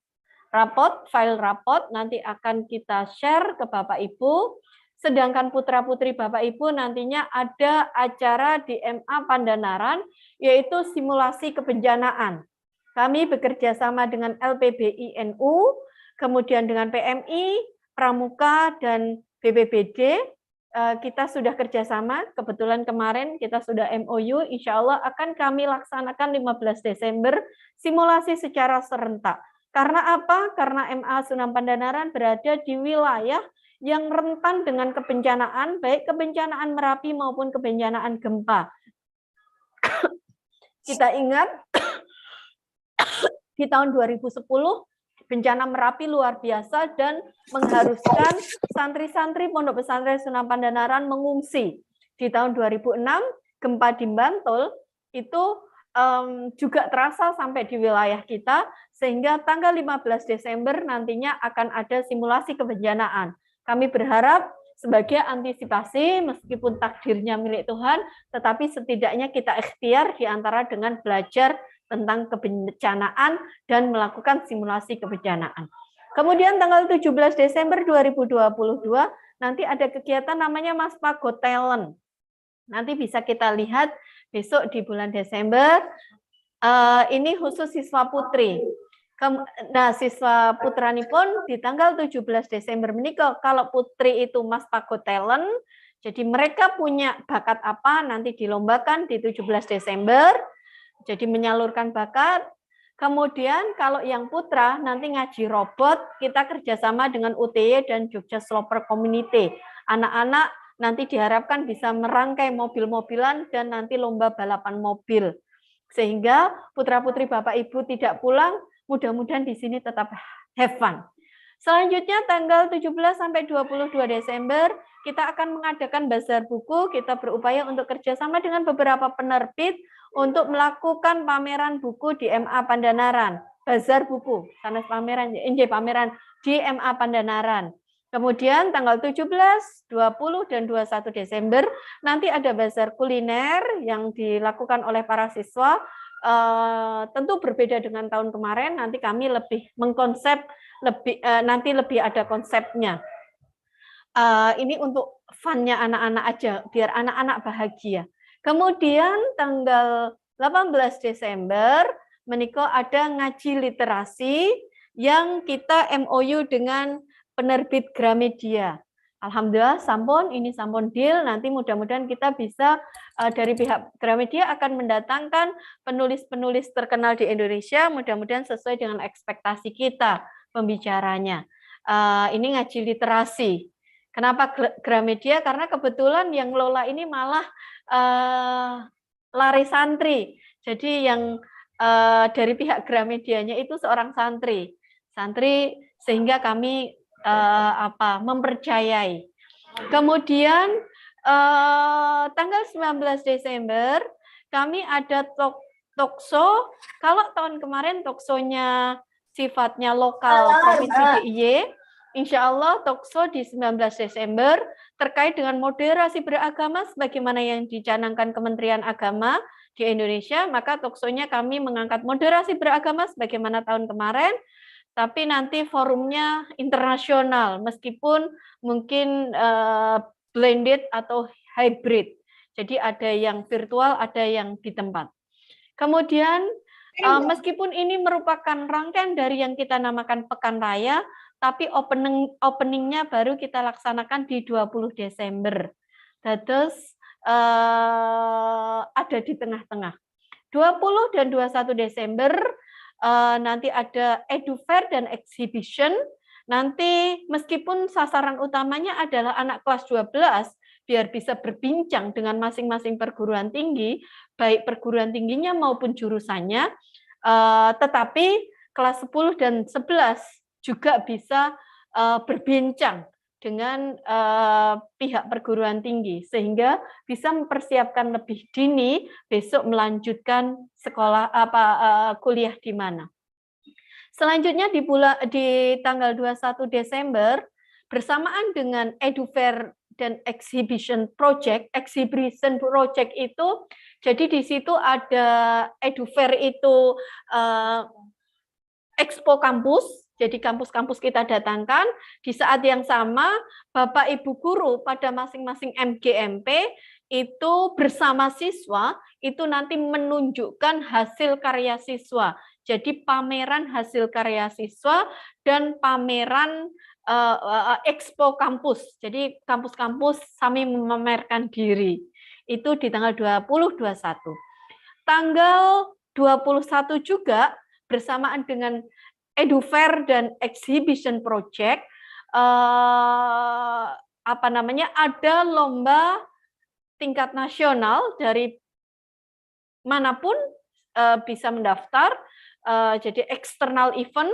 File rapot nanti akan kita share ke Bapak Ibu. Sedangkan putra-putri Bapak Ibu nantinya ada acara di MA Pandanaran yaitu simulasi kebencanaan. Kami bekerja sama dengan LPBI NU, kemudian dengan PMI, Pramuka, dan BPBD. Kita sudah kerjasama, kebetulan kemarin kita sudah MOU, insya Allah akan kami laksanakan 15 Desember simulasi secara serentak. Karena apa? Karena MA Sunan Pandanaran berada di wilayah yang rentan dengan kebencanaan, baik kebencanaan Merapi maupun kebencanaan gempa. Kita ingat, di tahun 2010, bencana Merapi luar biasa dan mengharuskan santri-santri Pondok Pesantren Sunan Pandanaran mengungsi. Di tahun 2006, gempa di Bantul itu juga terasa sampai di wilayah kita, sehingga tanggal 15 Desember nantinya akan ada simulasi kebencanaan. Kami berharap sebagai antisipasi, meskipun takdirnya milik Tuhan, tetapi setidaknya kita ikhtiar di antara dengan belajar tentang kebencanaan dan melakukan simulasi kebencanaan. Kemudian tanggal 17 Desember 2022 nanti ada kegiatan namanya Maspa Got Talent. Nanti bisa kita lihat besok di bulan Desember. Ini khusus siswa putri. Nah, siswa putrani pun di tanggal 17 Desember menikah. Kalau putri itu Maspa Got Talent, jadi mereka punya bakat apa nanti dilombakan di 17 Desember. Jadi menyalurkan bakat. Kemudian kalau yang putra nanti ngaji robot, kita kerjasama dengan UTY dan Jogja Sloper Community. Anak-anak nanti diharapkan bisa merangkai mobil-mobilan dan nanti lomba balapan mobil. Sehingga putra-putri Bapak Ibu tidak pulang, mudah-mudahan di sini tetap have fun. Selanjutnya tanggal 17 sampai 22 Desember kita akan mengadakan bazar buku. Kita berupaya untuk kerjasama dengan beberapa penerbit untuk melakukan pameran buku di MA Pandanaran. Bazar buku, sanes pameran, pameran di MA Pandanaran. Kemudian tanggal 17, 20, dan 21 Desember nanti ada bazar kuliner yang dilakukan oleh para siswa. Tentu berbeda dengan tahun kemarin, nanti kami lebih mengkonsep, nanti lebih ada konsepnya. Ini untuk fun-nya anak-anak aja, biar anak-anak bahagia. Kemudian tanggal 18 Desember menika ada ngaji literasi yang kita MOU dengan penerbit Gramedia. Alhamdulillah sampun, ini sampun deal, nanti mudah-mudahan kita bisa dari pihak Gramedia akan mendatangkan penulis-penulis terkenal di Indonesia, mudah-mudahan sesuai dengan ekspektasi kita pembicaranya. Ini ngaji literasi. Kenapa Gramedia? Karena kebetulan yang ngelola ini malah lari santri. Jadi yang dari pihak Gramedianya itu seorang santri. Sehingga kami mempercayai. Kemudian tanggal 19 Desember kami ada talkshow. Kalau tahun kemarin talkshow-nya sifatnya lokal Provinsi DIY, insya Allah talkshow di 19 Desember terkait dengan moderasi beragama sebagaimana yang dicanangkan Kementerian Agama. di Indonesia, maka talkshow-nya kami mengangkat moderasi beragama sebagaimana tahun kemarin, tapi nanti forumnya internasional, meskipun mungkin blended atau hybrid. Jadi ada yang virtual, ada yang di tempat. Kemudian meskipun ini merupakan rangkaian dari yang kita namakan Pekan Raya, tapi openingnya baru kita laksanakan di 20 Desember. Terus ada di tengah-tengah. 20 dan 21 Desember nanti ada Edu Fair dan Exhibition. Nanti meskipun sasaran utamanya adalah anak kelas 12, biar bisa berbincang dengan masing-masing perguruan tinggi, baik perguruan tingginya maupun jurusannya, tetapi kelas 10 dan 11 juga bisa berbincang dengan pihak perguruan tinggi, sehingga bisa mempersiapkan lebih dini besok melanjutkan sekolah kuliah di mana. Selanjutnya di tanggal 21 Desember bersamaan dengan Edu Fair dan Exhibition Project itu, jadi di situ ada Edu Fair itu Expo Kampus, jadi kampus-kampus kita datangkan. Di saat yang sama, Bapak Ibu guru pada masing-masing MGMP itu bersama siswa, itu nanti menunjukkan hasil karya siswa. Jadi pameran hasil karya siswa dan pameran Expo Kampus. Jadi kampus-kampus kami memamerkan diri. Itu di tanggal 20-21. Tanggal 21 juga bersamaan dengan Edu Fair dan Exhibition Project, ada lomba tingkat nasional dari manapun bisa mendaftar. Jadi eksternal event,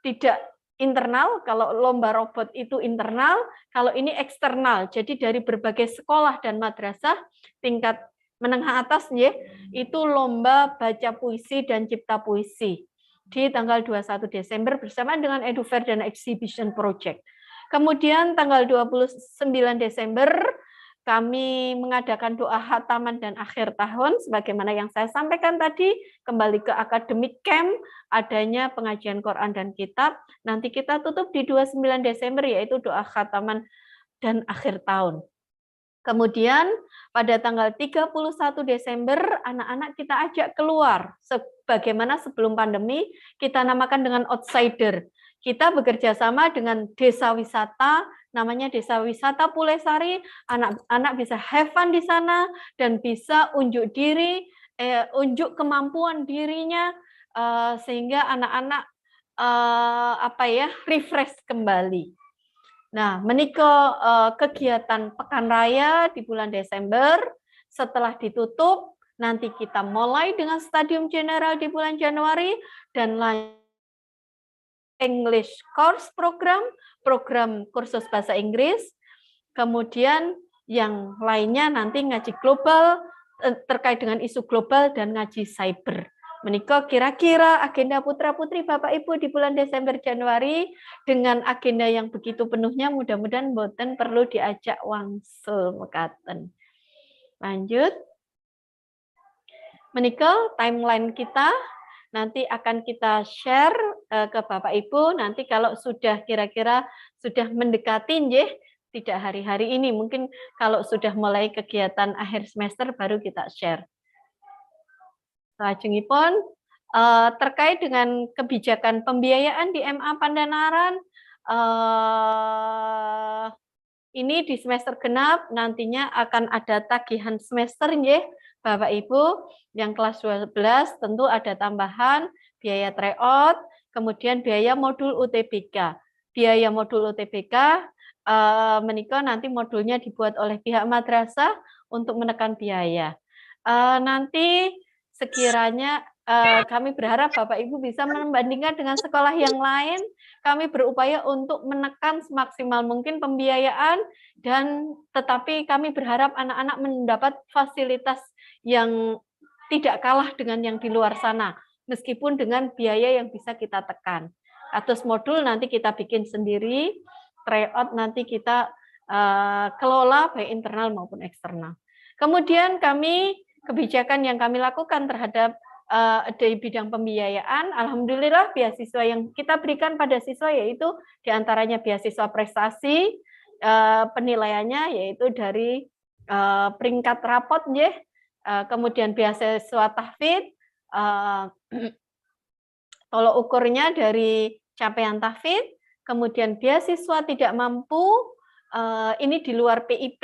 tidak internal. Kalau lomba robot itu internal, kalau ini eksternal. Jadi dari berbagai sekolah dan madrasah tingkat menengah atas ya, itu lomba baca puisi dan cipta puisi di tanggal 21 Desember bersamaan dengan Edu Fair dan Exhibition Project. Kemudian tanggal 29 Desember kami mengadakan doa khataman dan akhir tahun, sebagaimana yang saya sampaikan tadi, kembali ke academic camp, adanya pengajian Quran dan kitab. Nanti kita tutup di 29 Desember, yaitu doa khataman dan akhir tahun. Kemudian pada tanggal 31 Desember, anak-anak kita ajak keluar. Sebagaimana sebelum pandemi, kita namakan dengan outsider. Kita bekerja sama dengan desa wisata, namanya Desa Wisata Pulesari. Anak-anak bisa have fun di sana dan bisa unjuk diri, unjuk kemampuan dirinya, sehingga anak-anak refresh kembali. Nah, menikah kegiatan Pekan Raya di bulan Desember, setelah ditutup, nanti kita mulai dengan Stadium General di bulan Januari, dan English Course program kursus bahasa Inggris, kemudian yang lainnya nanti ngaji global, terkait dengan isu global dan ngaji cyber. Menikah kira-kira agenda putra-putri Bapak Ibu di bulan Desember Januari dengan agenda yang begitu penuhnya, mudah-mudahan boten perlu diajak wangsul mekaten. Lanjut. Menikah timeline kita nanti akan kita share ke Bapak Ibu, nanti kalau sudah kira-kira sudah mendekati tidak hari-hari ini, mungkin kalau sudah mulai kegiatan akhir semester baru kita share. Lajengipun terkait dengan kebijakan pembiayaan di MA Pandanaran, ini di semester genap nantinya akan ada tagihan semester Bapak Ibu, yang kelas 12 tentu ada tambahan biaya tryout, kemudian biaya modul UTBK. Biaya modul UTBK menikah nanti modulnya dibuat oleh pihak madrasah untuk menekan biaya. Nanti sekiranya kami berharap Bapak Ibu bisa membandingkan dengan sekolah yang lain, kami berupaya untuk menekan semaksimal mungkin pembiayaan, dan tetapi kami berharap anak-anak mendapat fasilitas yang tidak kalah dengan yang di luar sana, meskipun dengan biaya yang bisa kita tekan. Atas modul nanti kita bikin sendiri, tryout nanti kita kelola baik internal maupun eksternal. Kemudian kami kebijakan yang kami lakukan terhadap di bidang pembiayaan, alhamdulillah beasiswa yang kita berikan pada siswa yaitu diantaranya beasiswa prestasi, penilaiannya yaitu dari peringkat rapot, kemudian beasiswa tahfidz, tolok ukurnya dari capaian tahfidz, kemudian beasiswa tidak mampu, ini di luar PIP.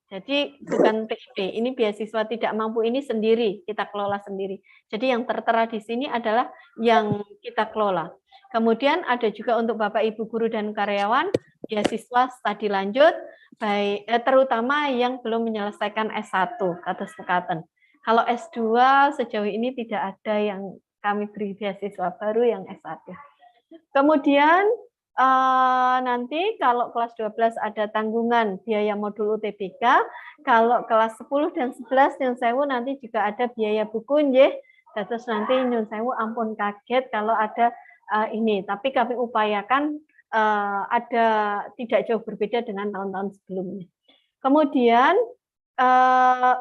Jadi bukan PIP, ini beasiswa tidak mampu ini sendiri, kita kelola sendiri. Jadi yang tertera di sini adalah yang kita kelola. Kemudian ada juga untuk Bapak Ibu guru dan karyawan, beasiswa studi lanjut, baik terutama yang belum menyelesaikan S1 atau sekaten. Kalau S2 sejauh ini tidak ada yang kami beri beasiswa, baru yang S1. Kemudian nanti kalau kelas 12 ada tanggungan biaya modul UTBK, kalau kelas 10 dan 11 nyun sewu nanti juga ada biaya buku nggih. Terus nanti nyun sewu ampun kaget kalau ada ini, tapi kami upayakan ada tidak jauh berbeda dengan tahun-tahun sebelumnya. Kemudian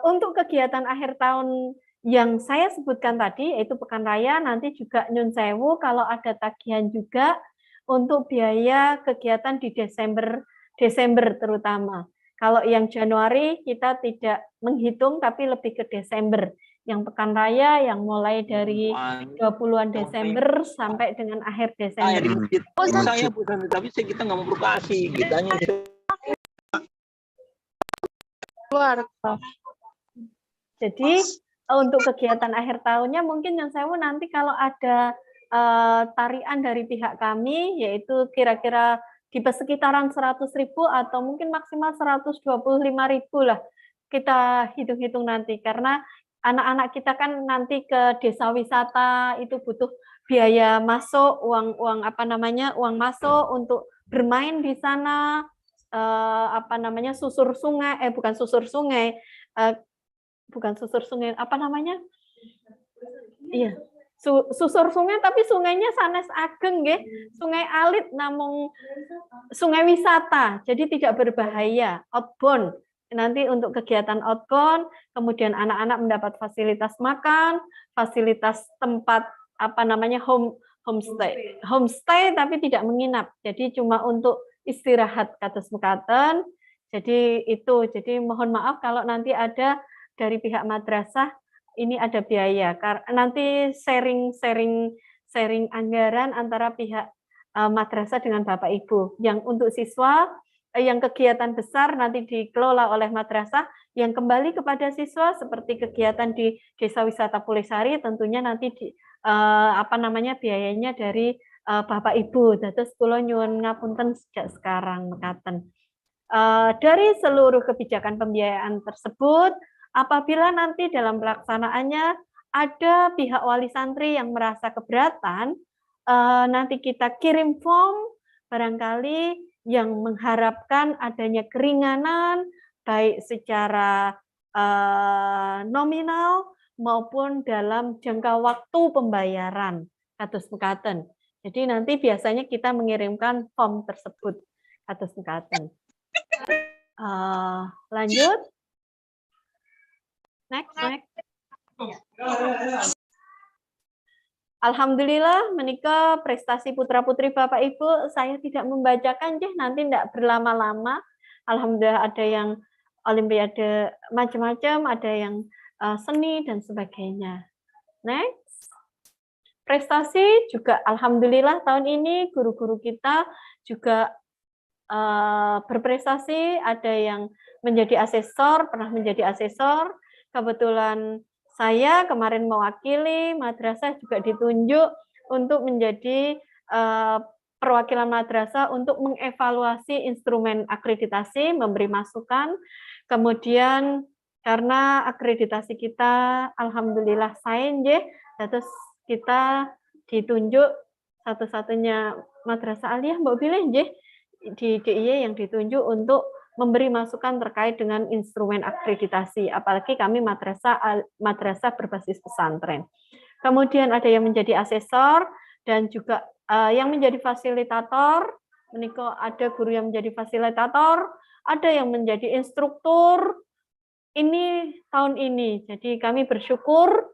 untuk kegiatan akhir tahun yang saya sebutkan tadi, yaitu Pekan Raya, nanti juga nyun sewu kalau ada tagihan juga untuk biaya kegiatan di Desember terutama. Kalau yang Januari kita tidak menghitung, tapi lebih ke Desember. Yang Pekan Raya yang mulai dari 20-an Desember sampai dengan akhir Desember. Saya bukan, tapi kita nggak mau provokasi, kita hanya Keluar. Jadi untuk kegiatan akhir tahunnya mungkin yang saya nanti kalau ada tarian dari pihak kami, yaitu kira-kira di sekitaran 100.000 atau mungkin maksimal 125.000 lah, kita hitung-hitung nanti, karena anak-anak kita kan nanti ke desa wisata itu butuh biaya masuk, uang masuk untuk bermain di sana, susur sungai, iya, susur sungai, tapi sungainya sanes ageng nggih, sungai alit namung sungai wisata, jadi tidak berbahaya, outbound. Nanti untuk kegiatan outbound, kemudian anak-anak mendapat fasilitas makan, fasilitas tempat homestay tapi tidak menginap. Jadi cuma untuk istirahat kados mekaten. Jadi mohon maaf kalau nanti ada dari pihak madrasah ini ada biaya, karena nanti sharing anggaran antara pihak madrasah dengan Bapak Ibu. Yang untuk siswa, yang kegiatan besar nanti dikelola oleh madrasah, yang kembali kepada siswa seperti kegiatan di Desa Wisata Pulisari tentunya nanti biayanya dari Bapak Ibu. Dados kula nyuwun ngapunten sejak sekarang mekaten. Dari seluruh kebijakan pembiayaan tersebut, apabila nanti dalam pelaksanaannya ada pihak wali santri yang merasa keberatan, nanti kita kirim form barangkali yang mengharapkan adanya keringanan baik secara nominal maupun dalam jangka waktu pembayaran kados mekaten. Jadi nanti biasanya kita mengirimkan form tersebut kados mekaten. Lanjut. Next. Alhamdulillah menika prestasi putra-putri Bapak Ibu, saya tidak membacakan nanti tidak berlama-lama. Alhamdulillah ada yang olimpiade macam-macam, ada yang seni dan sebagainya. Next. Prestasi juga alhamdulillah tahun ini guru-guru kita juga berprestasi, ada yang menjadi asesor, pernah menjadi asesor. Kebetulan saya kemarin mewakili madrasah juga ditunjuk untuk menjadi perwakilan madrasah untuk mengevaluasi instrumen akreditasi, memberi masukan. Kemudian karena akreditasi kita alhamdulillah sain terus kita ditunjuk satu-satunya madrasah aliyah Mbak Bilih di DIY yang ditunjuk untuk memberi masukan terkait dengan instrumen akreditasi, apalagi kami madrasah berbasis pesantren. Kemudian ada yang menjadi asesor dan juga yang menjadi fasilitator. Menika ada guru yang menjadi fasilitator, ada yang menjadi instruktur, ini tahun ini. Jadi kami bersyukur.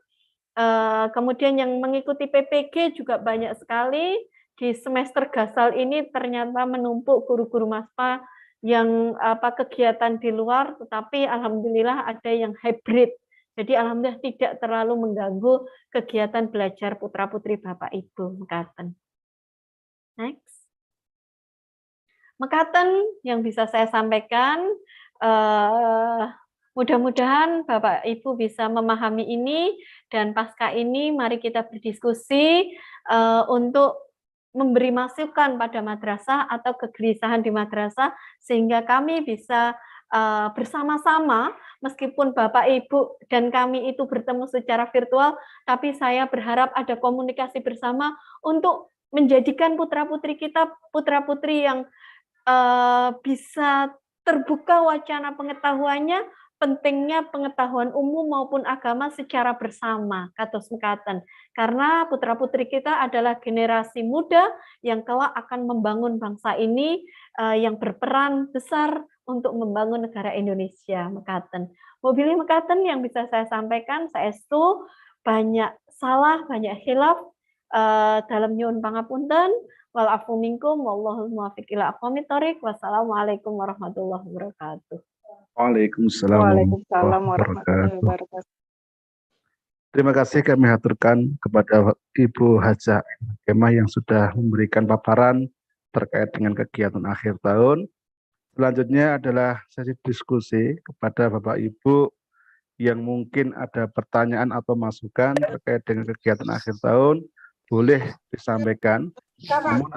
Kemudian yang mengikuti PPG juga banyak sekali. Di semester Gasal ini ternyata menumpuk guru-guru MASPA yang kegiatan di luar, tetapi alhamdulillah ada yang hybrid. Jadi alhamdulillah tidak terlalu mengganggu kegiatan belajar putra-putri Bapak Ibu mekaten. Next. Mekaten yang bisa saya sampaikan, mudah-mudahan Bapak Ibu bisa memahami ini, dan pasca ini mari kita berdiskusi untuk memberi masukan pada madrasah atau kegelisahan di madrasah, sehingga kami bisa bersama-sama, meskipun Bapak Ibu dan kami itu bertemu secara virtual, tapi saya berharap ada komunikasi bersama untuk menjadikan putra-putri kita putra-putri yang bisa terbuka wacana pengetahuannya, pentingnya pengetahuan umum maupun agama secara bersama, kados mekaten. Karena putra-putri kita adalah generasi muda yang kelak akan membangun bangsa ini, yang berperan besar untuk membangun negara Indonesia, mekaten. Mobilnya mekaten yang bisa saya sampaikan, saestu banyak salah, banyak khilaf dalam nyuwun pangapunten. Wal afu minkum wallahul muwaffiq ila aqwamit thoriq. Wassalamualaikum warahmatullahi wabarakatuh. Waalaikumsalam Waalaikumsalam warahmatullahi warahmatullahi wabarakatuh. Terima kasih kami haturkan kepada Ibu Hajah Kemah yang sudah memberikan paparan terkait dengan kegiatan akhir tahun. Selanjutnya adalah sesi diskusi kepada Bapak Ibu yang mungkin ada pertanyaan atau masukan terkait dengan kegiatan akhir tahun, boleh disampaikan. Namun